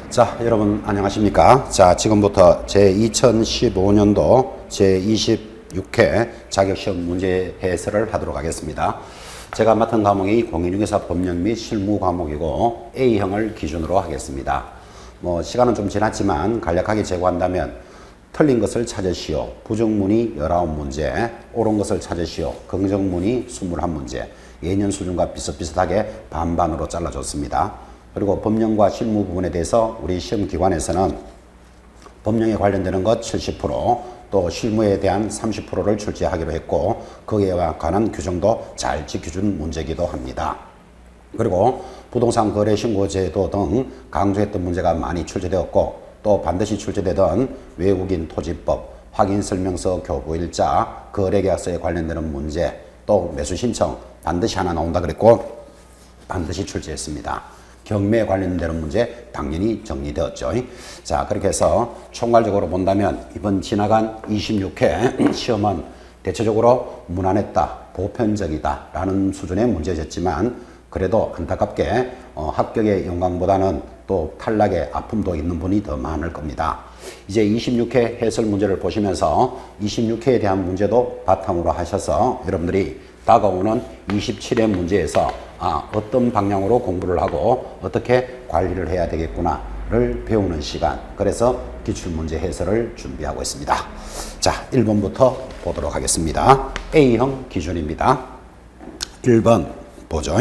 자, 여러분 안녕하십니까? 자, 지금부터 제 2015년도 제 26회 자격시험 문제 해설을 하도록 하겠습니다. 제가 맡은 과목이 공인중개사 법령 및 실무 과목이고 A형을 기준으로 하겠습니다. 시간은 좀 지났지만 간략하게 제고한다면 틀린 것을 찾으시오. 부정문이 19문제, 옳은 것을 찾으시오. 긍정문이 21문제. 예년 수준과 비슷비슷하게 반반으로 잘라줬습니다. 그리고 법령과 실무 부분에 대해서 우리 시험기관에서는 법령에 관련되는 것 70%, 또 실무에 대한 30%를 출제하기로 했고 거기에 관한 규정도 잘 지켜준 문제이기도 합니다. 그리고 부동산 거래 신고 제도 등 강조했던 문제가 많이 출제되었고 또 반드시 출제되던 외국인 토지법, 확인설명서 교부일자, 거래계약서에 관련되는 문제, 또 매수신청 반드시 하나 나온다 그랬고 반드시 출제했습니다. 경매에 관련되는 문제 당연히 정리되었죠. 자, 그렇게 해서 총괄적으로 본다면 이번 지나간 26회 시험은 대체적으로 무난했다, 보편적이다 라는 수준의 문제였지만 그래도 안타깝게 합격의 영광보다는 또 탈락의 아픔도 있는 분이 더 많을 겁니다. 이제 26회 해설 문제를 보시면서 26회에 대한 문제도 바탕으로 하셔서 여러분들이 다가오는 27회 문제에서 어떤 방향으로 공부를 하고 어떻게 관리를 해야 되겠구나를 배우는 시간, 그래서 기출문제 해설을 준비하고 있습니다. 자, 1번부터 보도록 하겠습니다. A형 기준입니다. 1번 보죠.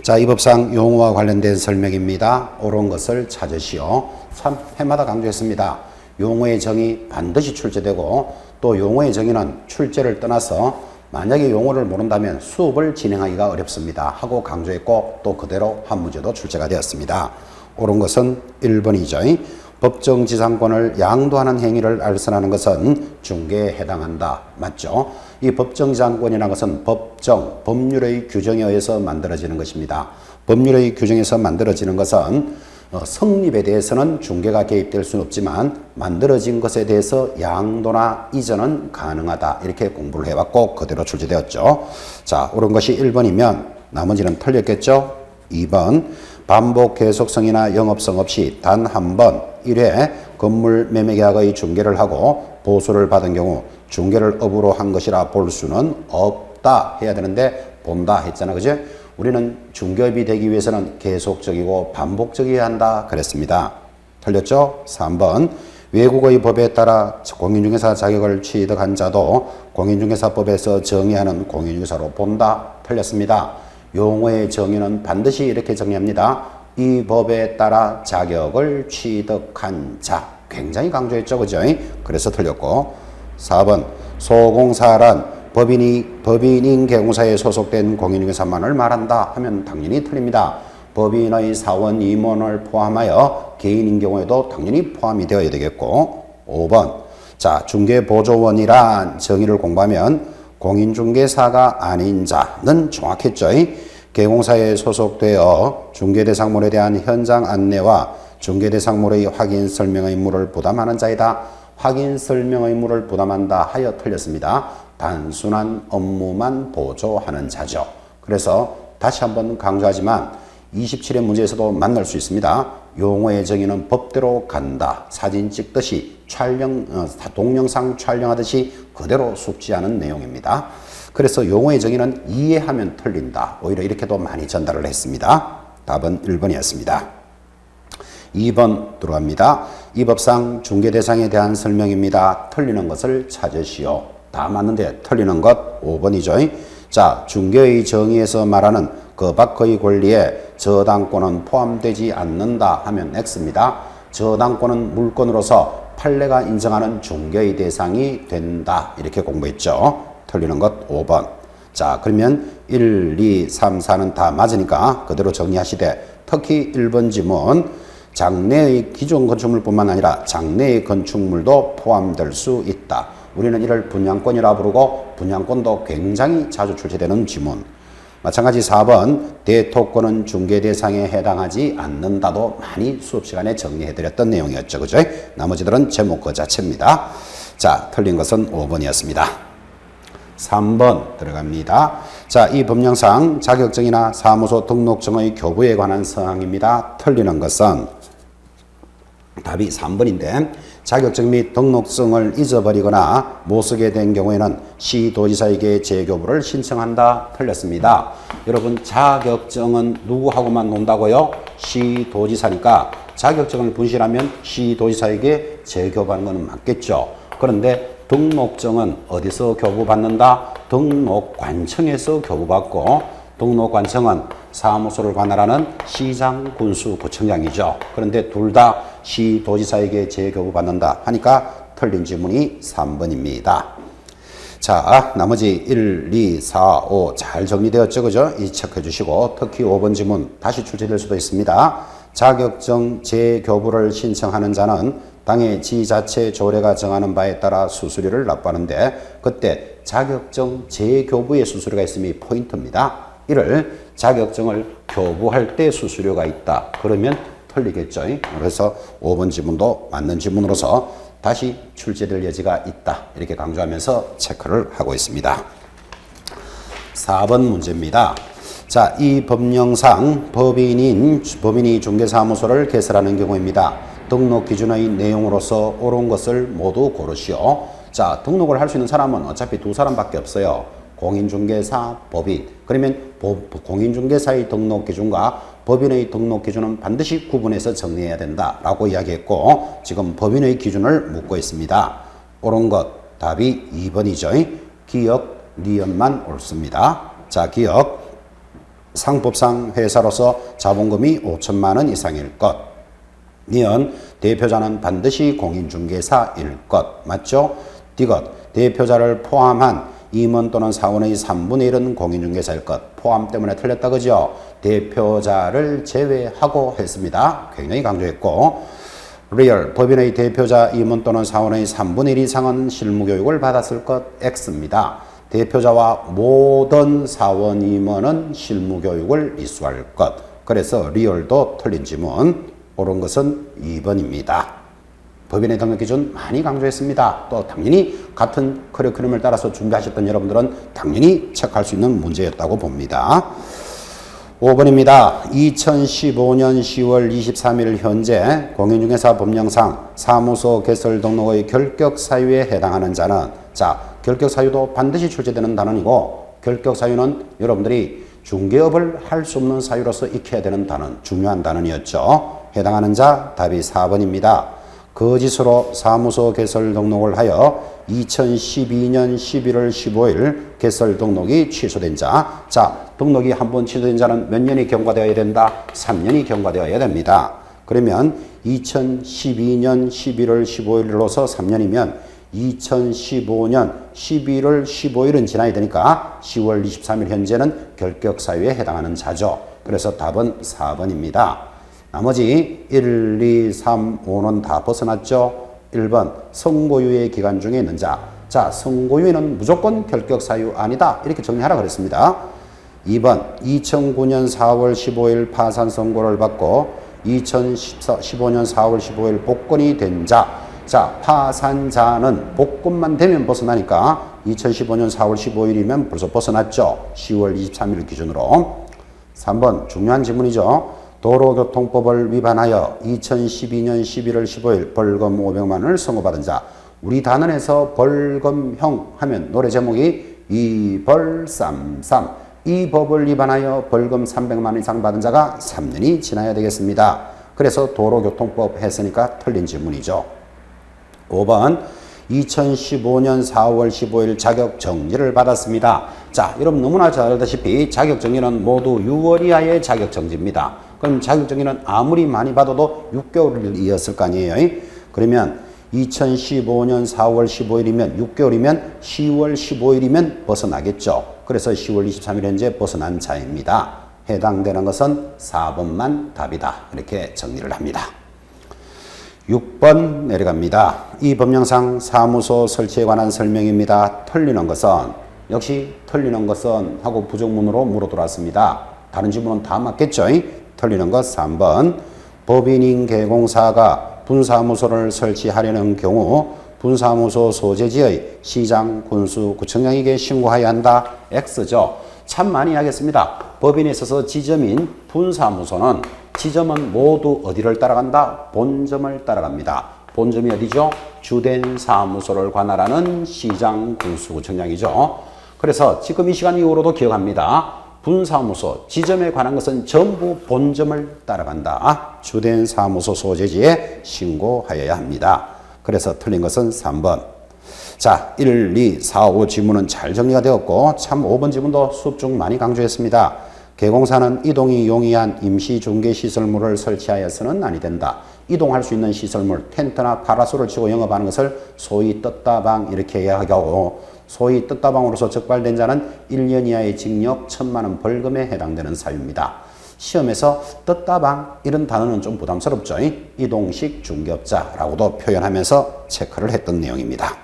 자, 이 법상 용어와 관련된 설명입니다. 옳은 것을 찾으시오. 참 해마다 강조했습니다. 용어의 정의 반드시 출제되고 또 용어의 정의는 출제를 떠나서 만약에 용어를 모른다면 수업을 진행하기가 어렵습니다 하고 강조했고 또 그대로 한 문제도 출제가 되었습니다. 옳은 것은 1번이죠. 법정지상권을 양도하는 행위를 알선하는 것은 중개에 해당한다. 맞죠? 이 법정지상권이라는 것은 법률의 규정에 의해서 만들어지는 것입니다. 법률의 규정에서 만들어지는 것은 성립에 대해서는 중개가 개입될 수는 없지만 만들어진 것에 대해서 양도나 이전은 가능하다. 이렇게 공부를 해왔고 그대로 출제되었죠. 자, 옳은 것이 1번이면 나머지는 틀렸겠죠. 2번 반복 계속성이나 영업성 없이 단 한 번 1회 건물 매매계약의 중개를 하고 보수를 받은 경우 중개를 업으로 한 것이라 볼 수는 없다 해야 되는데 본다 했잖아, 그죠? 우리는 중개업이 되기 위해서는 계속적이고 반복적이어야 한다 그랬습니다. 틀렸죠? 3번 외국의 법에 따라 공인중개사 자격을 취득한 자도 공인중개사법에서 정의하는 공인중개사로 본다. 틀렸습니다. 용어의 정의는 반드시 이렇게 정의합니다. 이 법에 따라 자격을 취득한 자. 굉장히 강조했죠, 그죠? 그래서 틀렸고 4번 소공사란 법인인 개공사에 소속된 공인중개사만을 말한다 하면 당연히 틀립니다. 법인의 사원, 임원을 포함하여 개인인 경우에도 당연히 포함이 되어야 되겠고 5번 자, 중개보조원이란 정의를 공부하면 공인중개사가 아닌 자는 정확했죠. 개공사에 소속되어 중개대상물에 대한 현장 안내와 중개대상물의 확인 설명 의무를 부담하는 자이다. 확인 설명 의무를 부담한다 하여 틀렸습니다. 단순한 업무만 보조하는 자죠. 그래서 다시 한번 강조하지만 27회 문제에서도 만날 수 있습니다. 용어의 정의는 법대로 간다. 사진 찍듯이 동영상 촬영하듯이 그대로 숙지하는 내용입니다. 그래서 용어의 정의는 이해하면 틀린다. 오히려 이렇게도 많이 전달을 했습니다. 답은 1번이었습니다. 2번 들어갑니다. 이 법상 중개 대상에 대한 설명입니다. 틀리는 것을 찾으시오. 다 맞는데 틀리는 것 5번이죠. 자, 중개의 정의에서 말하는 그 밖의 권리에 저당권은 포함되지 않는다 하면 X입니다. 저당권은 물건으로서 판례가 인정하는 중개의 대상이 된다. 이렇게 공부했죠. 틀리는 것 5번. 자, 그러면 1, 2, 3, 4는 다 맞으니까 그대로 정리하시되 특히 1번 지문 장내의 기존 건축물뿐만 아니라 장내의 건축물도 포함될 수 있다. 우리는 이를 분양권이라 부르고 분양권도 굉장히 자주 출제되는 지문. 마찬가지 4번 대토권은 중개 대상에 해당하지 않는다도 많이 수업 시간에 정리해드렸던 내용이었죠. 그죠? 나머지들은 제목 그 자체입니다. 자, 틀린 것은 5번이었습니다. 3번 들어갑니다. 자, 이 법령상 자격증이나 사무소 등록증의 교부에 관한 사항입니다. 틀리는 것은 답이 3번인데 자격증 및 등록증을 잊어버리거나 못 쓰게 된 경우에는 시도지사에게 재교부를 신청한다. 틀렸습니다. 여러분 자격증은 누구하고만 논다고요? 시도지사니까 자격증을 분실하면 시도지사에게 재교부하는 것은 맞겠죠. 그런데 등록증은 어디서 교부받는다? 등록관청에서 교부받고 등록관청은 사무소를 관할하는 시장, 군수, 구청장이죠. 그런데 둘 다 시도지사에게 재교부받는다 하니까 틀린 지문이 3번입니다. 자, 나머지 1, 2, 4, 5 잘 정리되었죠? 그죠? 이 체크해 주시고 특히 5번 지문 다시 출제될 수도 있습니다. 자격증 재교부를 신청하는 자는 당의 지자체 조례가 정하는 바에 따라 수수료를 납부하는데 그때 자격증 재교부의 수수료가 있음이 포인트입니다. 이를 자격증을 교부할 때 수수료가 있다. 그러면 틀리겠죠. 그래서 5번 지문도 맞는 지문으로서 다시 출제될 여지가 있다. 이렇게 강조하면서 체크를 하고 있습니다. 4번 문제입니다. 자, 이 법령상 법인이 중개사무소를 개설하는 경우입니다. 등록 기준의 내용으로서 옳은 것을 모두 고르시오. 자, 등록을 할 수 있는 사람은 어차피 두 사람밖에 없어요. 공인중개사, 법인. 그러면 공인중개사의 등록 기준과 법인의 등록 기준은 반드시 구분해서 정리해야 된다라고 이야기했고 지금 법인의 기준을 묻고 있습니다. 옳은 것 답이 2번이죠. 기억, 니은만 옳습니다. 자, 기억. 상법상 회사로서 자본금이 5천만 원 이상일 것. 니은 대표자는 반드시 공인중개사일 것. 맞죠? 디귿 대표자를 포함한 임원 또는 사원의 3분의 1은 공인중개사일 것. 포함 때문에 틀렸다 그죠? 대표자를 제외하고 했습니다. 굉장히 강조했고 리얼 법인의 대표자 임원 또는 사원의 3분의 1 이상은 실무교육을 받았을 것. X입니다. 대표자와 모든 사원 임원은 실무교육을 이수할 것. 그래서 리얼도 틀린 지문. 옳은 것은 2번입니다. 법인의 등록 기준 많이 강조했습니다. 또 당연히 같은 커리큘럼을 따라서 준비하셨던 여러분들은 당연히 체크할 수 있는 문제였다고 봅니다. 5번입니다. 2015년 10월 23일 현재 공인중개사 법령상 사무소 개설 등록의 결격 사유에 해당하는 자는 자, 결격 사유도 반드시 출제되는 단원이고 결격 사유는 여러분들이 중개업을 할 수 없는 사유로서 익혀야 되는 단원, 중요한 단원이었죠. 해당하는 자 답이 4번입니다. 거짓으로 사무소 개설 등록을 하여 2012년 11월 15일 개설 등록이 취소된 자. 자, 등록이 한번 취소된 자는 몇 년이 경과되어야 된다? 3년이 경과되어야 됩니다. 그러면 2012년 11월 15일로서 3년이면 2015년 11월 15일은 지나야 되니까 10월 23일 현재는 결격 사유에 해당하는 자죠. 그래서 답은 4번입니다. 나머지 1, 2, 3, 5는 다 벗어났죠. 1번 선고유예 기간 중에 있는 자. 자, 선고유예는 무조건 결격 사유 아니다. 이렇게 정리하라 그랬습니다. 2번 2009년 4월 15일 파산 선고를 받고 2015년 4월 15일 복권이 된 자. 자, 파산자는 복권만 되면 벗어나니까 2015년 4월 15일이면 벌써 벗어났죠. 10월 23일 기준으로. 3번 중요한 질문이죠. 도로교통법을 위반하여 2012년 11월 15일 벌금 500만 원을 선고받은 자. 우리 단원에서 벌금형 하면 노래 제목이 이벌삼삼. 이 법을 위반하여 벌금 300만 원 이상 받은 자가 3년이 지나야 되겠습니다. 그래서 도로교통법 했으니까 틀린 질문이죠. 5번 2015년 4월 15일 자격정지를 받았습니다. 자, 여러분 너무나 잘 알다시피 자격정지는 모두 6월 이하의 자격정지입니다. 그럼 자격정지는 아무리 많이 받아도 6개월을 이었을 거 아니에요. 그러면 2015년 4월 15일이면 6개월이면 10월 15일이면 벗어나겠죠. 그래서 10월 23일 현재 벗어난 자입니다. 해당되는 것은 4번만 답이다. 이렇게 정리를 합니다. 6번 내려갑니다. 이 법령상 사무소 설치에 관한 설명입니다. 틀리는 것은 역시 틀리는 것은 하고 부정문으로 물어 들어왔습니다. 다른 지문은 다 맞겠죠? 틀리는 것 3번 법인인 개공사가 분사무소를 설치하려는 경우 분사무소 소재지의 시장, 군수, 구청장에게 신고해야 한다. X죠. 참 많이 하겠습니다. 법인에 있어서 지점인 분사무소는 지점은 모두 어디를 따라간다? 본점을 따라갑니다. 본점이 어디죠? 주된 사무소를 관할하는 시장 군수구청장이죠. 그래서 지금 이 시간 이후로도 기억합니다. 분사무소, 지점에 관한 것은 전부 본점을 따라간다. 주된 사무소 소재지에 신고하여야 합니다. 그래서 틀린 것은 3번. 자, 1, 2, 4, 5 지문은 잘 정리가 되었고 참 5번 지문도 수업 중 많이 강조했습니다. 개공사는 이동이 용이한 임시 중개 시설물을 설치하여서는 아니 된다. 이동할 수 있는 시설물, 텐트나 파라솔을 치고 영업하는 것을 소위 떴다방 이렇게 이야기하고 소위 떴다방으로서 적발된 자는 1년 이하의 징역 1,000만 원 벌금에 해당되는 사유입니다. 시험에서 떴다방 이런 단어는 좀 부담스럽죠. 이동식 중개업자라고도 표현하면서 체크를 했던 내용입니다.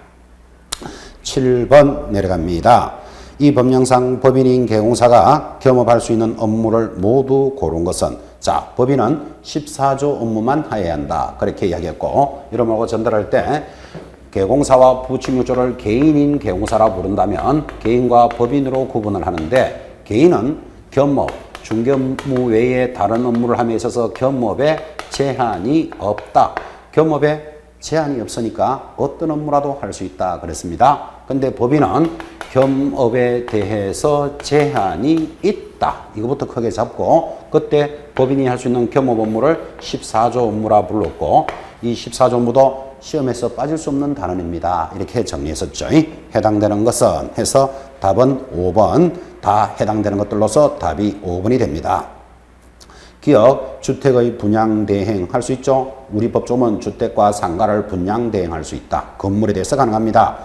7번 내려갑니다. 이 법령상 법인인 개공사가 겸업할 수 있는 업무를 모두 고른 것은 자, 법인은 14조 업무만 하여야 한다. 그렇게 이야기했고 이러므로 전달할 때 개공사와 부침유조를 개인인 개공사라 부른다면 개인과 법인으로 구분을 하는데 개인은 겸업, 중개업무 외에 다른 업무를 함에 있어서 겸업에 제한이 없다. 겸업에 제한이 없으니까 어떤 업무라도 할 수 있다 그랬습니다. 근데 법인은 겸업에 대해서 제한이 있다. 이거부터 크게 잡고 그때 법인이 할 수 있는 겸업 업무를 14조 업무라 불렀고 이 14조 업무도 시험에서 빠질 수 없는 단원입니다. 이렇게 정리했었죠. 해당되는 것은 해서 답은 5번 다 해당되는 것들로서 답이 5번이 됩니다. 기억, 주택의 분양 대행 할 수 있죠. 우리 법조문 주택과 상가를 분양 대행할 수 있다. 건물에 대해서 가능합니다.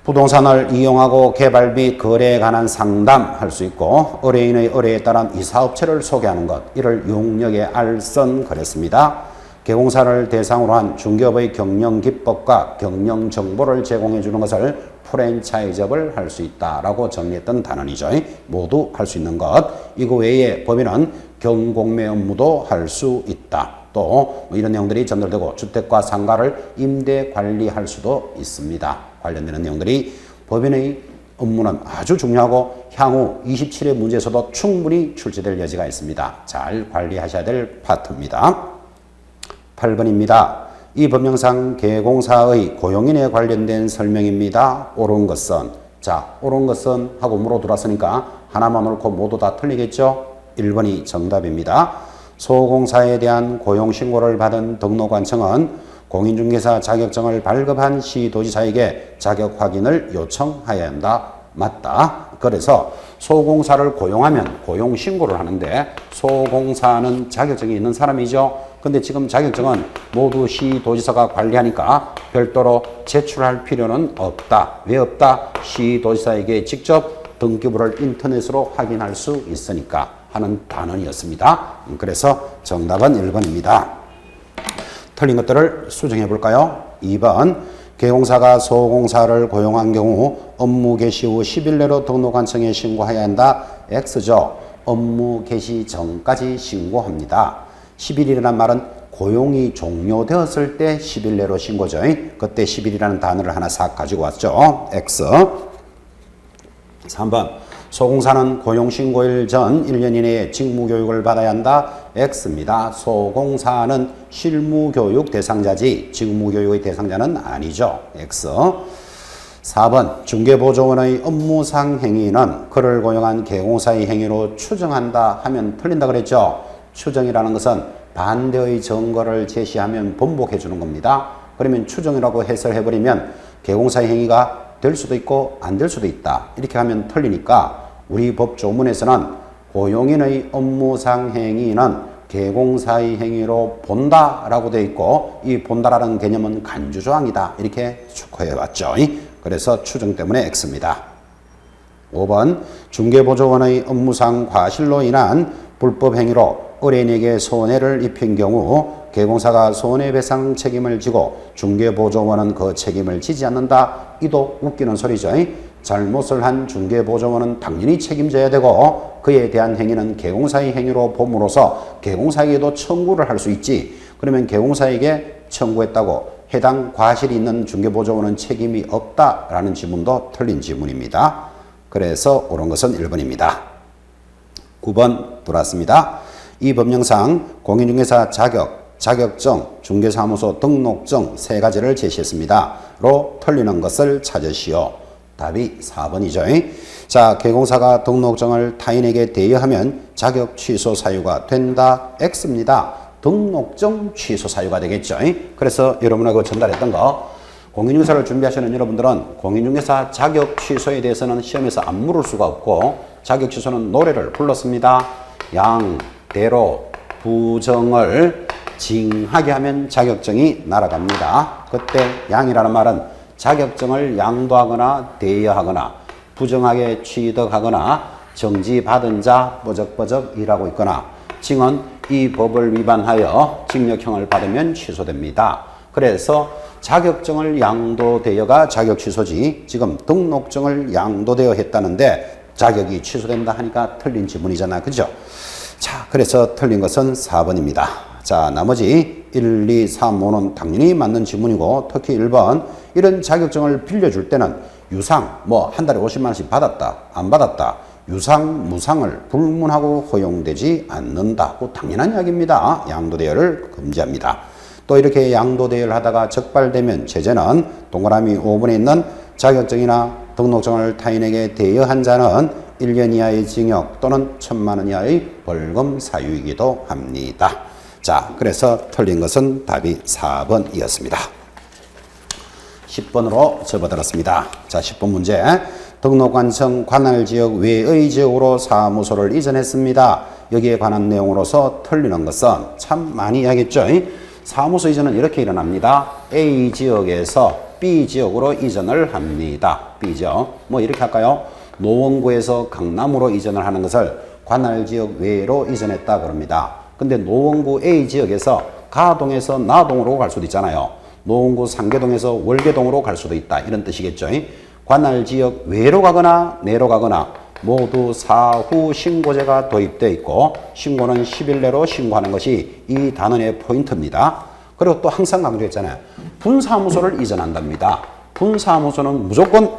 부동산을 이용하고 개발 및 거래에 관한 상담할 수 있고 의뢰인의 의뢰에 따른 이사업체를 소개하는 것 이를 용역의 알선 그랬습니다. 개공사를 대상으로 한 중개업의 경영 기법과 경영 정보를 제공해 주는 것을 프랜차이즈업을 할 수 있다라고 정리했던 단원이죠. 모두 할 수 있는 것. 이거 외에 법인은 경공매 업무도 할 수 있다. 또 이런 내용들이 전달되고 주택과 상가를 임대 관리할 수도 있습니다. 관련되는 내용들이 법인의 업무는 아주 중요하고 향후 27회 문제에서도 충분히 출제될 여지가 있습니다. 잘 관리하셔야 될 파트입니다. 8번입니다. 이 법령상 개공사의 고용인에 관련된 설명입니다. 옳은 것은 자, 옳은 것은 하고 물어 들어왔으니까 하나만 옳고 모두 다 틀리겠죠? 1번이 정답입니다. 소공사에 대한 고용신고를 받은 등록관청은 공인중개사 자격증을 발급한 시도지사에게 자격 확인을 요청하여야 한다. 맞다. 그래서 소공사를 고용하면 고용신고를 하는데 소공사는 자격증이 있는 사람이죠. 근데 지금 자격증은 모두 시도지사가 관리하니까 별도로 제출할 필요는 없다. 왜 없다? 시도지사에게 직접 등기부를 인터넷으로 확인할 수 있으니까 하는 단언이었습니다. 그래서 정답은 1번입니다. 틀린 것들을 수정해 볼까요? 2번 개공사가 소공사를 고용한 경우 업무 개시 후 10일 내로 등록관청에 신고해야 한다. X죠. 업무 개시 전까지 신고합니다. 10일이라는 말은 고용이 종료되었을 때 10일 내로 신고죠. 그때 10일이라는 단어를 하나 싹 가지고 왔죠. X. 3번 소공사는 고용신고일 전 1년 이내에 직무교육을 받아야 한다. X입니다. 소공사는 실무교육 대상자지 직무교육의 대상자는 아니죠. X. 4번 중개보조원의 업무상 행위는 그를 고용한 개공사의 행위로 추정한다 하면 틀린다 그랬죠. 추정이라는 것은 반대의 증거를 제시하면 번복해 주는 겁니다. 그러면 추정이라고 해설해버리면 개공사의 행위가 될 수도 있고 안 될 수도 있다. 이렇게 하면 틀리니까 우리 법조문에서는 고용인의 업무상 행위는 개공사의 행위로 본다라고 되어 있고 이 본다라는 개념은 간주조항이다. 이렇게 축구해왔죠. 그래서 추정 때문에 X입니다. 5번 중개보조원의 업무상 과실로 인한 불법 행위로 의뢰인에게 손해를 입힌 경우 개공사가 손해배상 책임을 지고 중개보조원은 그 책임을 지지 않는다. 이도 웃기는 소리죠. 잘못을 한 중개보조원은 당연히 책임져야 되고 그에 대한 행위는 개공사의 행위로 봄으로써 개공사에게도 청구를 할 수 있지. 그러면 개공사에게 청구했다고 해당 과실이 있는 중개보조원은 책임이 없다라는 지문도 틀린 지문입니다. 그래서 옳은 것은 1번입니다. 9번 돌아왔습니다. 이 법령상 공인중개사 자격, 자격증, 중개사무소 등록증 세 가지를 제시했습니다. 로 틀리는 것을 찾으시오. 답이 4번이죠. 자, 개공사가 등록증을 타인에게 대여하면 자격 취소 사유가 된다. X입니다. 등록증 취소 사유가 되겠죠. 그래서 여러분하고 전달했던 거, 공인중개사를 준비하시는 여러분들은 공인중개사 자격 취소에 대해서는 시험에서 안 물을 수가 없고, 자격 취소는 노래를 불렀습니다. 양, 대로, 부정을 징하게 하면 자격증이 날아갑니다. 그때 양이라는 말은 자격증을 양도하거나 대여하거나 부정하게 취득하거나 정지받은 자 뻐적뻐적 일하고 있거나, 징은 이 법을 위반하여 징역형을 받으면 취소됩니다. 그래서 자격증을 양도대여가 자격 취소지, 지금 등록증을 양도대여 했다는데 자격이 취소된다 하니까 틀린 지문이잖아. 그죠? 자, 그래서 틀린 것은 4번입니다. 자, 나머지 1, 2, 3, 5는 당연히 맞는 지문이고, 특히 1번, 이런 자격증을 빌려줄 때는 유상, 한 달에 50만 원씩 받았다, 안 받았다, 유상, 무상을 불문하고 허용되지 않는다고 당연한 이야기입니다. 양도대여를 금지합니다. 또 이렇게 양도대여를 하다가 적발되면 제재는 동그라미 5번에 있는 자격증이나 등록증을 타인에게 대여한 자는 1년 이하의 징역 또는 1,000만 원 이하의 벌금 사유이기도 합니다. 자, 그래서 틀린 것은 답이 4번이었습니다. 10번으로 접어들었습니다. 자, 10번 문제. 등록관청 관할지역 외의 지역으로 사무소를 이전했습니다. 여기에 관한 내용으로서 틀리는 것은 참 많이 이야기했죠. 사무소 이전은 이렇게 일어납니다. A 지역에서 B 지역으로 이전을 합니다. B 지역. 이렇게 할까요? 노원구에서 강남으로 이전을 하는 것을 관할지역 외로 이전했다 그럽니다. 근데 노원구 A 지역에서 가동에서 나동으로 갈 수도 있잖아요. 노원구 상계동에서 월계동으로 갈 수도 있다. 이런 뜻이겠죠. 관할지역 외로 가거나 내로 가거나 모두 사후 신고제가 도입되어 있고, 신고는 10일 내로 신고하는 것이 이 단원의 포인트입니다. 그리고 또 항상 강조했잖아요. 분사무소를 이전한답니다. 분사무소는 무조건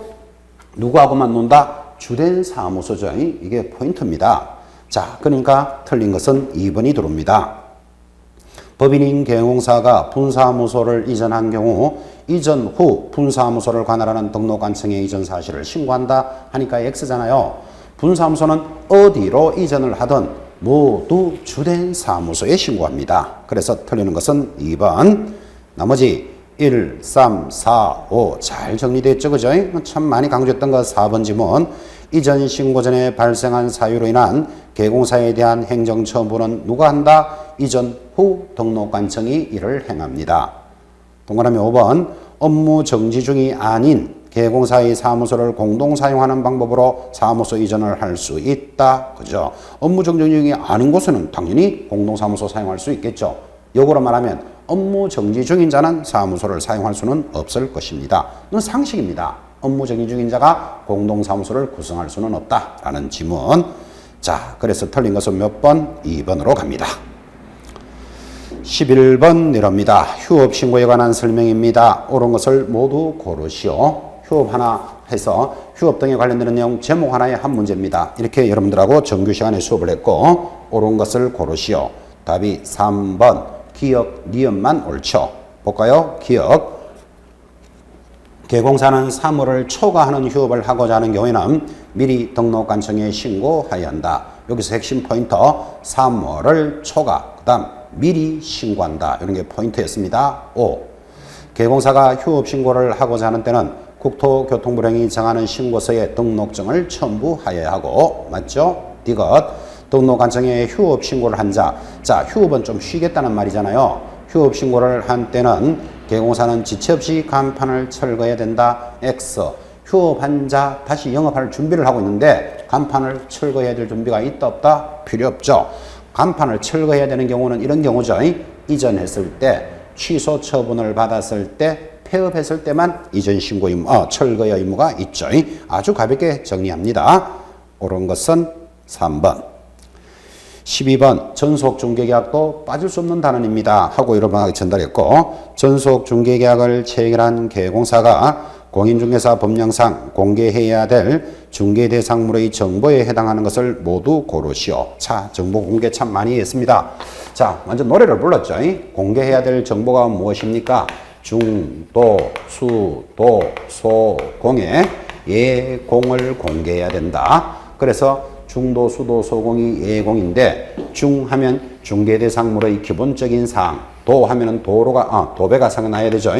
누구하고만 논다? 주된 사무소죠. 이게 포인트입니다. 자, 그러니까 틀린 것은 2번이 들어옵니다. 법인인 개공사가 분사무소를 이전한 경우 이전 후 분사무소를 관할하는 등록관청에 이전 사실을 신고한다 하니까 X잖아요. 분사무소는 어디로 이전을 하든 모두 주된 사무소에 신고합니다. 그래서 틀리는 것은 2번. 나머지 1, 3, 4, 5 잘 정리됐죠? 그죠? 참 많이 강조했던 거 4번 지문. 이전 신고 전에 발생한 사유로 인한 개공사에 대한 행정처분은 누가 한다? 이전 후 등록관청이 이를 행합니다. 동그라미 5번. 업무 정지 중이 아닌 개공사의 사무소를 공동 사용하는 방법으로 사무소 이전을 할 수 있다. 그죠? 업무 정지 중이 아닌 곳에는 당연히 공동 사무소 사용할 수 있겠죠. 역으로 말하면 업무 정지 중인 자는 사무소를 사용할 수는 없을 것입니다. 이건 상식입니다. 업무 정지 중인 자가 공동 사무소를 구성할 수는 없다라는 지문. 자, 그래서 틀린 것은 몇 번? 2번으로 갑니다. 11번 내려옵니다. 휴업 신고에 관한 설명입니다. 옳은 것을 모두 고르시오. 휴업 하나 해서 휴업 등에 관련되는 내용 제목 하나의 한 문제입니다. 이렇게 여러분들하고 정규 시간에 수업을 했고, 옳은 것을 고르시오. 답이 3번. 기억, 니은만 옳죠. 볼까요? 기억. 개공사는 사무를 초과하는 휴업을 하고자 하는 경우에는 미리 등록관청에 신고하여야 한다. 여기서 핵심 포인트, 사무를 초과, 그 다음 미리 신고한다. 이런 게 포인트였습니다. 5. 개공사가 휴업 신고를 하고자 하는 때는 국토교통부령이 정하는 신고서에 등록증을 첨부하여야 하고, 맞죠? 디귿. 등록관청에 휴업 신고를 한 자. 자, 휴업은 좀 쉬겠다는 말이잖아요. 휴업 신고를 한 때는 개공사는 지체 없이 간판을 철거해야 된다. X. 휴업한 자 다시 영업할 준비를 하고 있는데 간판을 철거해야 될 준비가 있다 없다? 필요 없죠. 간판을 철거해야 되는 경우는 이런 경우죠. 이전했을 때, 취소 처분을 받았을 때, 폐업했을 때만 이전 신고 의무, 철거의 의무가 있죠. 아주 가볍게 정리합니다. 옳은 것은 3번. 12번 전속중개계약도 빠질 수 없는 단원입니다 하고 여러분에게 전달했고, 전속중개계약을 체결한 개공사가 공인중개사 법령상 공개해야 될 중개대상물의 정보에 해당하는 것을 모두 고르시오. 자, 정보 공개 참 많이 했습니다. 자, 먼저 노래를 불렀죠. 공개해야 될 정보가 무엇입니까? 중, 도, 수, 도, 소, 공의 예공을 공개해야 된다. 그래서 중도, 수도, 소공이 예공인데, 중 하면 중개대상물의 기본적인 사항, 도 하면은 도배가 생각나야 되죠.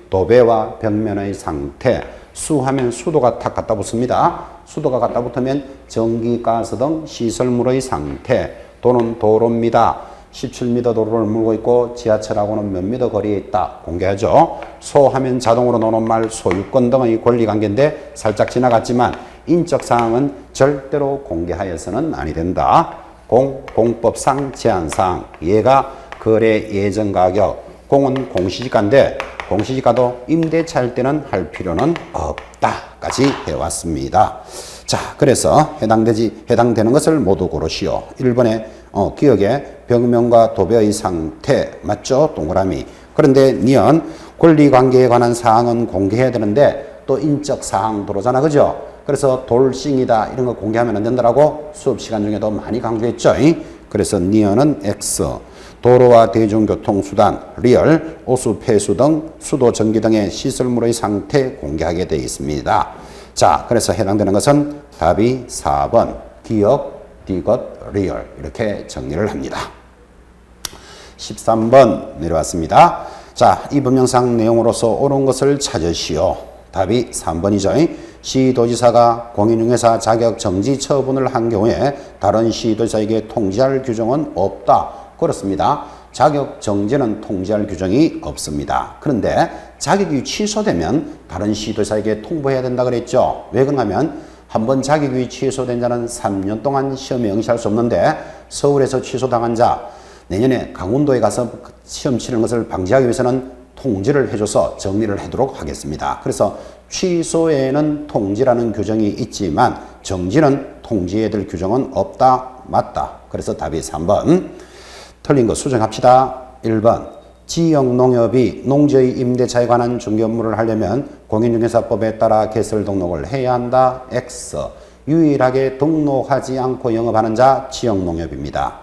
도배와 벽면의 상태, 수 하면 수도가 탁 갖다 붙습니다. 수도가 갖다 붙으면 전기, 가스 등 시설물의 상태, 도는 도로입니다. 17m 도로를 물고 있고 지하철하고는 몇 미터 거리에 있다. 공개하죠. 소 하면 자동으로 노는 말, 소유권 등의 권리관계인데 살짝 지나갔지만 인적 사항은 절대로 공개하여서는 아니 된다. 공법상 제한사항, 얘가 거래 예정 가격, 공은 공시지가인데 공시지가도 임대차일 때는 할 필요는 없다까지 해왔습니다. 자, 그래서 해당되는 것을 모두 고르시오. 1번에 기억에 벽면과 도배의 상태 맞죠? 동그라미. 그런데 니은 권리관계에 관한 사항은 공개해야 되는데 또 인적 사항 들어오잖아, 그죠? 그래서 돌싱이다 이런 거 공개하면 안 된다라고 수업 시간 중에도 많이 강조했죠. 그래서 니은은 X. 도로와 대중교통수단, 리얼, 오수, 폐수 등 수도, 전기 등의 시설물의 상태 공개하게 되어 있습니다. 자, 그래서 해당되는 것은 답이 4번, 기억, 디귿, 리얼 이렇게 정리를 합니다. 13번 내려왔습니다. 자, 이 법령상 내용으로서 옳은 것을 찾으시오. 답이 3번이죠. 시도지사가 공인중개사 자격 정지 처분을 한 경우에 다른 시도지사에게 통지할 규정은 없다. 그렇습니다. 자격 정지는 통지할 규정이 없습니다. 그런데 자격이 취소되면 다른 시도지사에게 통보해야 된다 그랬죠. 왜 그러냐면 한번 자격이 취소된 자는 3년 동안 시험에 응시할 수 없는데 서울에서 취소당한 자 내년에 강원도에 가서 시험 치는 것을 방지하기 위해서는 통지를 해줘서 정리를 하도록 하겠습니다. 그래서 취소에는 통지라는 규정이 있지만 정지는 통지해야 될 규정은 없다. 맞다. 그래서 답이 3번. 틀린 거 수정합시다. 1번. 지역농협이 농지의 임대차에 관한 중개 업무를 하려면 공인중개사법에 따라 개설 등록을 해야 한다. X. 유일하게 등록하지 않고 영업하는 자 지역농협입니다.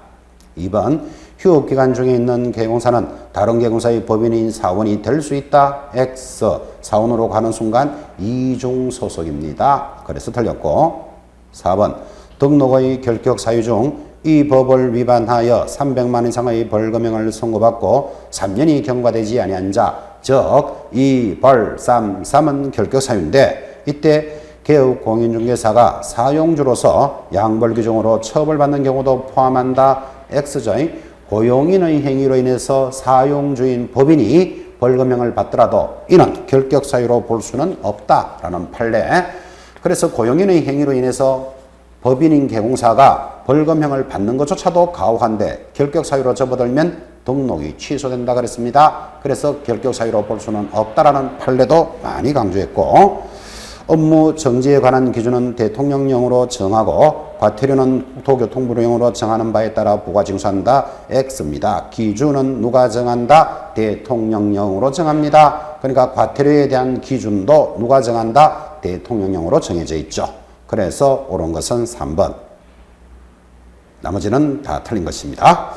2번. 휴업기간 중에 있는 개공사는 다른 개공사의 법인인 사원이 될 수 있다. X. 사원으로 가는 순간 이중 소속입니다. 그래서 틀렸고 4번. 등록의 결격 사유 중 이 법을 위반하여 300만 이상의 벌금형을 선고받고 3년이 경과되지 아니한 자, 즉 이 벌, 3은 결격 사유인데 이때 개업 공인중개사가 사용주로서 양벌 규정으로 처벌받는 경우도 포함한다. X죠. 고용인의 행위로 인해서 사용주인 법인이 벌금형을 받더라도 이는 결격 사유로 볼 수는 없다라는 판례. 그래서 고용인의 행위로 인해서 법인인 개공사가 벌금형을 받는 것조차도 가혹한데 결격 사유로 접어들면 등록이 취소된다 그랬습니다. 그래서 결격 사유로 볼 수는 없다라는 판례도 많이 강조했고 업무 정지에 관한 기준은 대통령령으로 정하고 과태료는 국토교통부령으로 정하는 바에 따라 부과징수한다. X입니다. 기준은 누가 정한다? 대통령령으로 정합니다. 그러니까 과태료에 대한 기준도 누가 정한다? 대통령령으로 정해져 있죠. 그래서 옳은 것은 3번. 나머지는 다 틀린 것입니다.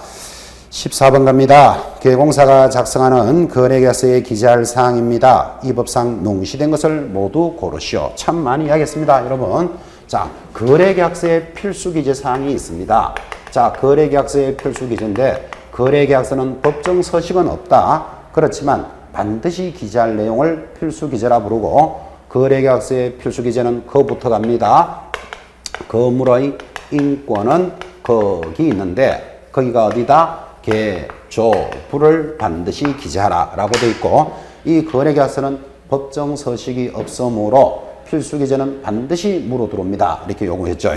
14번 갑니다. 개공사가 작성하는 거래계약서에 기재할 사항입니다. 이 법상 농시된 것을 모두 고르시오. 참 많이 이야기했습니다, 여러분. 자, 거래계약서에 필수 기재 사항이 있습니다. 자, 거래계약서의 필수 기재인데 거래계약서는 법정 서식은 없다. 그렇지만 반드시 기재할 내용을 필수 기재라 부르고 거래계약서의 필수 기재는 그부터 갑니다. 건물의 인권은 거기 있는데 거기가 어디다? 개조부를 반드시 기재하라 라고 되어 있고 이 거래계약서는 법정 서식이 없으므로 필수 기재는 반드시 무로 들어옵니다. 이렇게 요구했죠.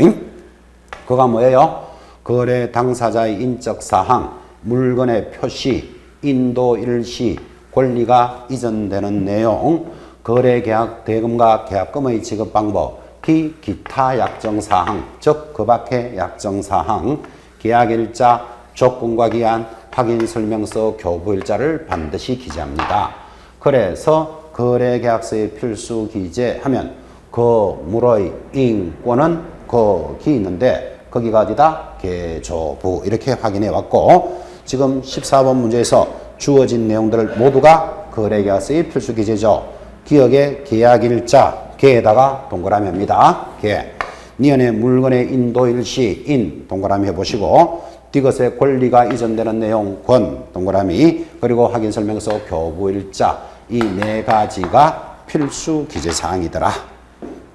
그가 뭐예요? 거래 당사자의 인적 사항, 물건의 표시, 인도 일시, 권리가 이전되는 내용, 거래계약 대금과 계약금의 지급 방법, 기타 약정사항, 즉 그 밖의 약정사항, 계약일자, 조건과 기한, 확인설명서, 교부일자를 반드시 기재합니다. 그래서 거래계약서의 필수 기재하면 거물의 인권은 거기 있는데 거기가 어디다? 개조부 이렇게 확인해 왔고 지금 14번 문제에서 주어진 내용들 모두가 거래계약서의 필수 기재죠. 기억의 계약일자 개에다가 동그라미 합니다. 개. 니은의 물건의 인도일시 인 동그라미 해보시고 디귿의 권리가 이전되는 내용 권 동그라미 그리고 확인 설명서 교부일자 이 네 가지가 필수 기재사항이더라.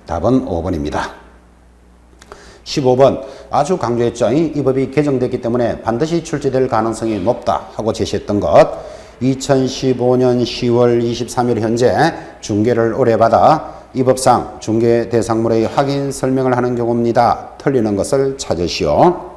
답은 5번입니다. 15번 아주 강조했죠. 이 법이 개정됐기 때문에 반드시 출제될 가능성이 높다 하고 제시했던 것 2015년 10월 23일 현재 중개를 의뢰받아 이 법상 중개 대상물의 확인 설명을 하는 경우입니다. 틀리는 것을 찾으시오.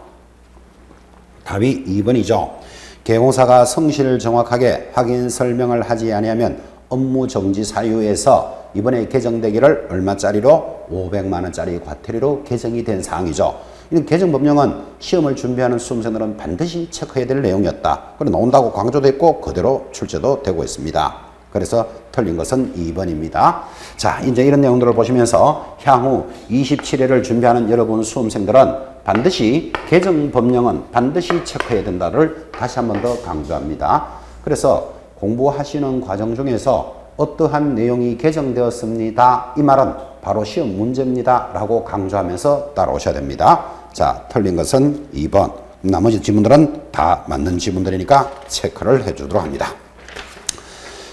답이 2번이죠. 개공사가 성실을 정확하게 확인 설명을 하지 아니하면 업무 정지 사유에서 이번에 개정되기를 얼마짜리로? 500만 원짜리 과태료로 개정이 된 사항이죠. 이 개정 법령은 시험을 준비하는 수험생들은 반드시 체크해야 될 내용이었다. 그래 나온다고 강조됐고 그대로 출제도 되고 있습니다. 그래서 틀린 것은 2번입니다. 자, 이제 이런 내용들을 보시면서 향후 27회를 준비하는 여러분 수험생들은 반드시 개정 법령은 반드시 체크해야 된다를 다시 한 번 더 강조합니다. 그래서 공부하시는 과정 중에서 어떠한 내용이 개정되었습니다. 이 말은 바로 시험 문제입니다. 라고 강조하면서 따라오셔야 됩니다. 자, 틀린 것은 2번. 나머지 지문들은 다 맞는 지문들이니까 체크를 해주도록 합니다.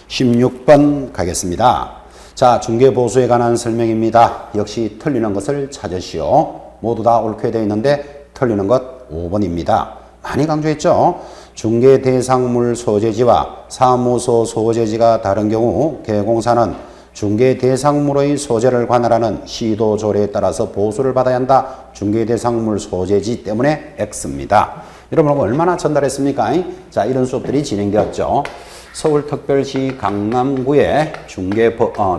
16번 가겠습니다. 자, 중개보수에 관한 설명입니다. 역시 틀리는 것을 찾으시오. 모두 다 옳게 되어 있는데 틀리는 것 5번입니다. 많이 강조했죠. 중개 대상물 소재지와 사무소 소재지가 다른 경우 개공사는 중개 대상물의 소재를 관할하는 시도 조례에 따라서 보수를 받아야 한다. 중개 대상물 소재지 때문에 X입니다. 여러분 얼마나 전달했습니까? 자, 이런 수업들이 진행되었죠. 서울특별시 강남구에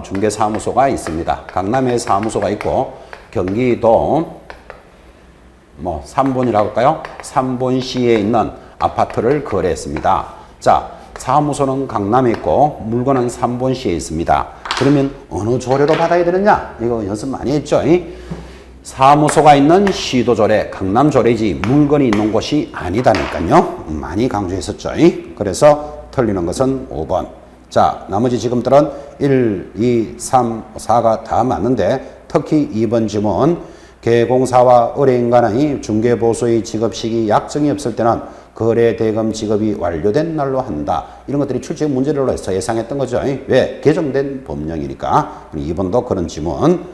중개사무소가 있습니다. 강남에 사무소가 있고 경기도 3본이라고 할까요? 3본시에 있는 아파트를 거래했습니다. 자, 사무소는 강남에 있고 물건은 3본시에 있습니다. 그러면 어느 조례로 받아야 되느냐? 이거 연습 많이 했죠? 사무소가 있는 시도조례, 강남조례지 물건이 있는 곳이 아니다니까요. 많이 강조했었죠? 그래서 틀리는 것은 5번. 자, 나머지 지금들은 1, 2, 3, 4가 다 맞는데 특히 2번 지문 개공사와 의뢰인 간의 중개보수의 지급 시기 약정이 없을 때는 거래대금 지급이 완료된 날로 한다. 이런 것들이 출제 문제로 해서 예상했던 거죠. 왜? 개정된 법령이니까. 2번도 그런 지문.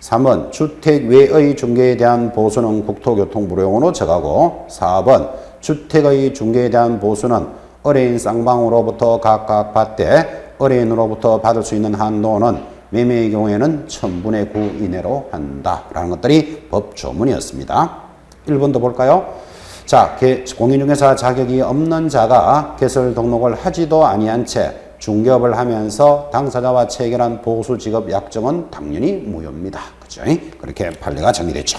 3번 주택 외의 중개에 대한 보수는 국토교통부용으로 정하고 4번 주택의 중개에 대한 보수는 의뢰인 쌍방으로부터 각각 받되 의뢰인으로부터 받을 수 있는 한도는 매매의 경우에는 1000분의 9 이내로 한다. 라는 것들이 법 조문이었습니다. 1번도 볼까요? 자, 공인중개사 자격이 없는 자가 개설 등록을 하지도 아니한 채 중개업을 하면서 당사자와 체결한 보수 지급 약정은 당연히 무효입니다. 그죠? 그렇게 판례가 정리됐죠.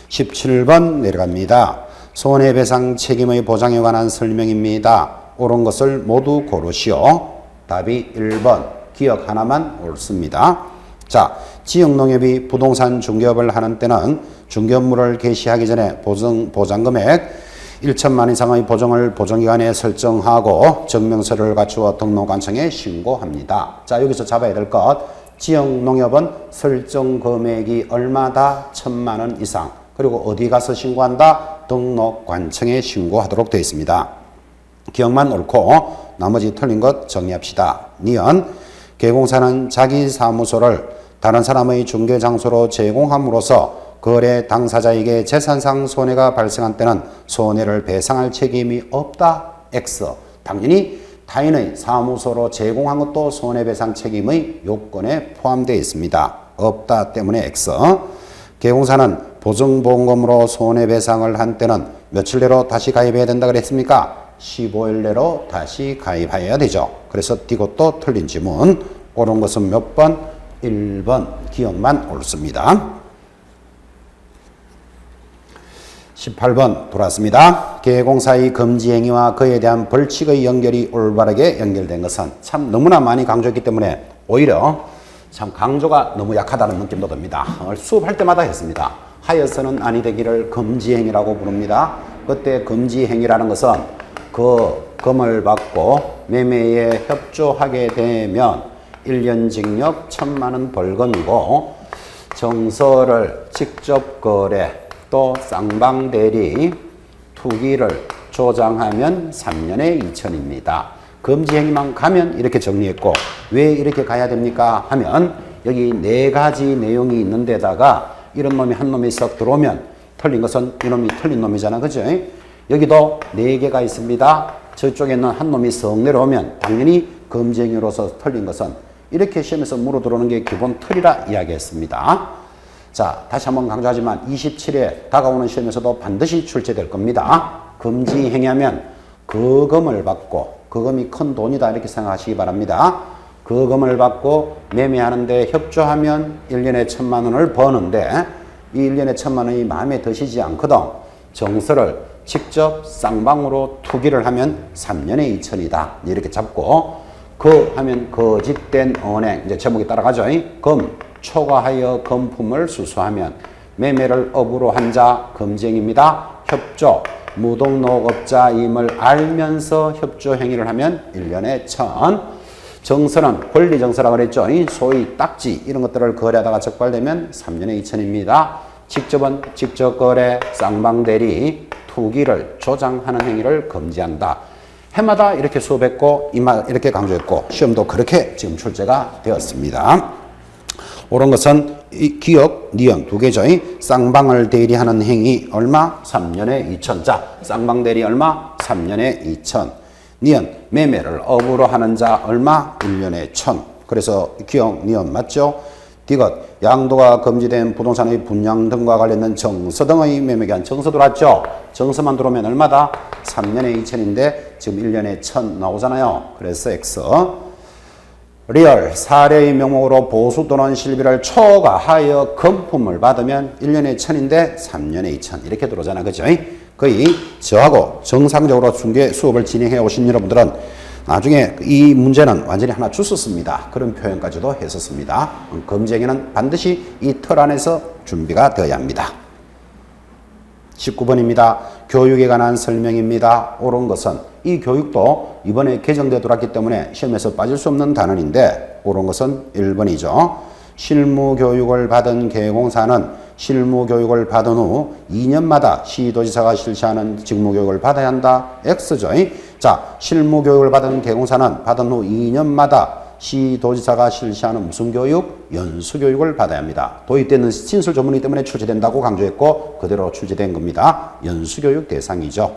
17번 내려갑니다. 손해배상 책임의 보장에 관한 설명입니다. 옳은 것을 모두 고르시오. 답이 1번. 기억 하나만 옳습니다. 자, 지역농협이 부동산 중개업을 하는 때는 중개업무를 개시하기 전에 보장금액 1천만 이상의 보정을 보정기간에 설정하고 증명서를 갖추어 등록관청에 신고합니다. 자, 여기서 잡아야 될 것. 지역농협은 설정 금액이 얼마다? 1000만 원 이상. 그리고 어디 가서 신고한다? 등록관청에 신고하도록 되어 있습니다. 기억만 옳고 나머지 틀린 것 정리합시다. 니은 개공사는 자기 사무소를 다른 사람의 중개장소로 제공함으로써 거래 당사자에게 재산상 손해가 발생한 때는 손해를 배상할 책임이 없다. X. 당연히 타인의 사무소로 제공한 것도 손해배상 책임의 요건에 포함되어 있습니다. 없다 때문에 X. 개공사는 보증보험금으로 손해배상을 한 때는 며칠 내로 다시 가입해야 된다 그랬습니까? 15일 내로 다시 가입해야 되죠. 그래서 이것도 틀린 지문. 옳은 것은 몇 번? 1번. 기억만 옳습니다. 18번 돌아왔습니다. 계공사의 금지 행위와 그에 대한 벌칙의 연결이 올바르게 연결된 것은 참 너무나 많이 강조했기 때문에 오히려 참 강조가 너무 약하다는 느낌도 듭니다. 수업할 때마다 했습니다. 하여서는 아니 되기를 금지 행위라고 부릅니다. 그때 금지 행위라는 것은 그 금을 받고 매매에 협조하게 되면 1년 징역 1,000만 원 벌금이고 정서를 직접 거래 또 쌍방대리 투기를 조장하면 3년에 2천입니다. 금지 행위만 가면 이렇게 정리했고 왜 이렇게 가야 됩니까 하면 여기 4가지 내용이 있는 데다가 이런 놈이 한 놈이 썩 들어오면 틀린 것은 이놈이 틀린 놈이잖아. 그죠? 여기도 4개가 있습니다. 저쪽에 있는 한 놈이 썩 내려오면 당연히 금지 행위로서 틀린 것은 이렇게 시험에서 물어 들어오는 게 기본 틀이라 이야기했습니다. 자, 다시 한번 강조하지만 27회 다가오는 시험에서도 반드시 출제될 겁니다. 금지 행위하면 그 금을 받고 그 금이 큰 돈이다 이렇게 생각하시기 바랍니다. 그 금을 받고 매매하는데 협조하면 1년에 1,000만 원을 버는데 이 1년에 1,000만 원이 마음에 드시지 않거든 정서를 직접 쌍방으로 투기를 하면 3년에 2천이다 이렇게 잡고 그 하면 거짓된 은행 이제 제목이 따라가죠. 금 초과하여 금품을 수수하면 매매를 업으로 한 자 금지행위입니다. 협조 무등록업자임을 알면서 협조 행위를 하면 1년에 1,000. 정서는 권리정서라고 그랬죠. 소위 딱지 이런 것들을 거래하다가 적발되면 3년에 2천입니다. 직접은 직접 거래, 쌍방대리, 투기를 조장하는 행위를 금지한다. 해마다 이렇게 수업했고 이렇게 강조했고 시험도 그렇게 지금 출제가 되었습니다. 옳은 것은 이 기억, 니은 두 개죠. 쌍방을 대리하는 행위 얼마? 3년에 2천. 자, 쌍방 대리 얼마? 3년에 2천. 니은 매매를 업으로 하는 자 얼마? 1년에 1,000. 그래서 기억, 니은 맞죠? 디귿 양도가 금지된 부동산의 분양 등과 관련된 정서 등의 매매 기한 정서 들어왔죠? 정서만 들어오면 얼마다? 3년에 2천인데 지금 1년에 1,000 나오잖아요. 그래서 X. 리얼 사례의 명목으로 보수 또는 실비를 초과하여 금품을 받으면 1년에 1,000인데 3년에 2천 이렇게 들어오잖아. 그죠? 거의 저하고 정상적으로 중개 수업을 진행해 오신 여러분들은 나중에 이 문제는 완전히 하나 주웠습니다. 그런 표현까지도 했었습니다. 금지행위는 반드시 이 틀 안에서 준비가 되어야 합니다. 19번입니다. 교육에 관한 설명입니다. 옳은 것은 이 교육도 이번에 개정되어 들어왔기 때문에 시험에서 빠질 수 없는 단원인데 옳은 것은 1번이죠. 실무교육을 받은 개공사는 실무교육을 받은 후 2년마다 시도지사가 실시하는 직무교육을 받아야 한다. X죠. 자, 실무교육을 받은 개공사는 받은 후 2년마다 시도지사가 실시하는 무슨 교육? 연수교육을 받아야 합니다. 도입되는 진술 조문이기 때문에 출제된다고 강조했고 그대로 출제된 겁니다. 연수교육 대상이죠.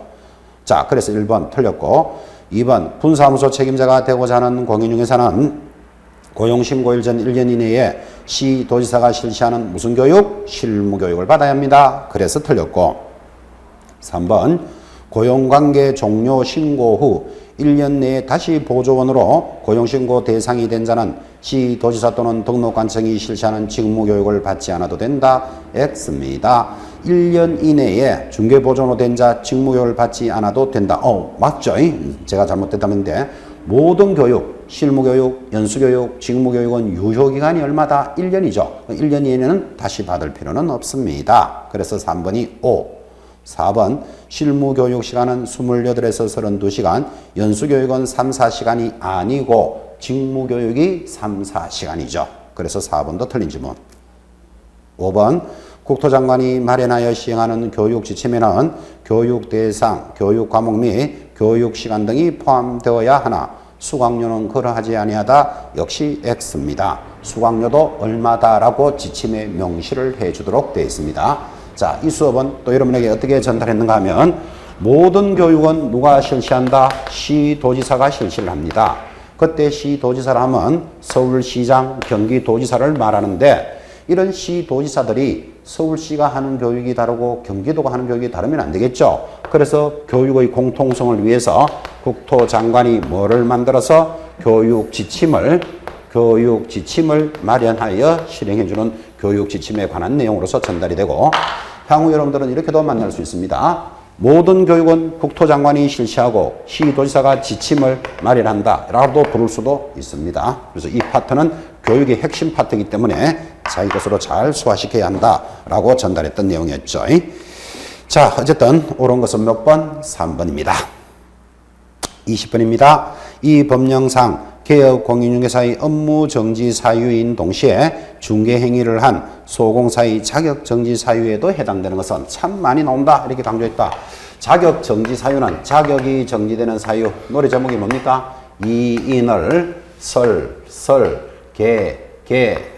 자, 그래서 1번 틀렸고 2번 분사무소 책임자가 되고자 하는 공인중개사는 고용신고일 전 1년 이내에 시도지사가 실시하는 무슨 교육? 실무교육을 받아야 합니다. 그래서 틀렸고 3번 고용관계 종료 신고 후 1년 내에 다시 보조원으로 고용신고 대상이 된 자는 시도지사 또는 등록관청이 실시하는 직무교육을 받지 않아도 된다. X입니다. 1년 이내에 중개보조원으로 된 자 직무교육을 받지 않아도 된다. 맞죠? 제가 잘못됐다는데 모든 교육, 실무교육, 연수교육, 직무교육은 유효기간이 얼마다? 1년이죠. 1년 이내는 다시 받을 필요는 없습니다. 그래서 3번이 O. 4번 실무교육 시간은 28에서 32시간, 연수교육은 3, 4시간이 아니고 직무교육이 3, 4시간이죠. 그래서 4번도 틀린 지문. 5번 국토장관이 마련하여 시행하는 교육지침에는 교육대상, 교육과목 및 교육시간 등이 포함되어야 하나 수강료는 그러하지 아니하다. 역시 X입니다. 수강료도 얼마다라고 지침에 명시를 해주도록 되어 있습니다. 자, 이 수업은 또 여러분에게 어떻게 전달했는가 하면 모든 교육은 누가 실시한다? 시도지사가 실시를 합니다. 그때 시도지사를 하면 서울시장, 경기도지사를 말하는데 이런 시도지사들이 서울시가 하는 교육이 다르고 경기도가 하는 교육이 다르면 안 되겠죠. 그래서 교육의 공통성을 위해서 국토장관이 뭐를 만들어서 교육 지침을 마련하여 실행해주는 교육 지침에 관한 내용으로서 전달이 되고 향후 여러분들은 이렇게도 만날 수 있습니다. 모든 교육은 국토장관이 실시하고 시도지사가 지침을 마련한다 라고도 부를 수도 있습니다. 그래서 이 파트는 교육의 핵심 파트이기 때문에 자기 것으로 잘 소화시켜야 한다 라고 전달했던 내용이었죠. 자, 어쨌든 옳은 것은 몇 번? 3번입니다. 20번입니다. 이 법령상 개업 공인중개사의 업무 정지 사유인 동시에 중개 행위를 한 소공사의 자격 정지 사유에도 해당되는 것은 참 많이 나온다 이렇게 강조했다. 자격 정지 사유는 자격이 정지되는 사유. 노래 제목이 뭡니까? 이인을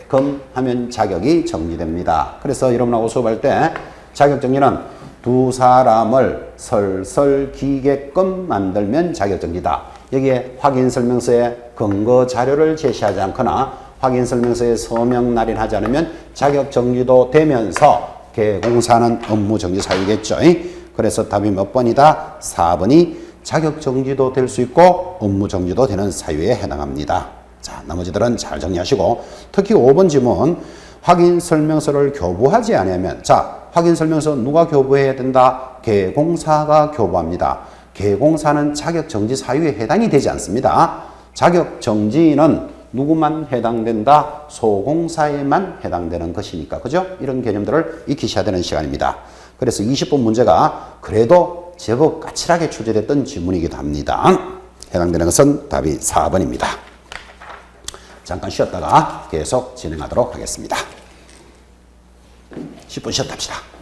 금 하면 자격이 정지됩니다. 그래서 여러분하고 수업할 때 자격 정지는 두 사람을 설설기게끔 만들면 자격 정지다. 여기에 확인설명서에 근거 자료를 제시하지 않거나 확인설명서에 서명 날인하지 않으면 자격정지도 되면서 개공사는 업무정지 사유겠죠. 그래서 답이 몇 번이다? 4번이 자격정지도 될 수 있고 업무정지도 되는 사유에 해당합니다. 자, 나머지들은 잘 정리하시고 특히 5번 지문 확인설명서를 교부하지 않으면 자, 확인설명서 누가 교부해야 된다? 개공사가 교부합니다. 개공사는 자격정지 사유에 해당이 되지 않습니다. 자격정지는 누구만 해당된다? 소공사에만 해당되는 것이니까. 그죠? 이런 개념들을 익히셔야 되는 시간입니다. 그래서 20번 문제가 그래도 제법 까칠하게 출제됐던 지문이기도 합니다. 해당되는 것은 답이 4번입니다. 잠깐 쉬었다가 계속 진행하도록 하겠습니다. 10분 쉬었답시다.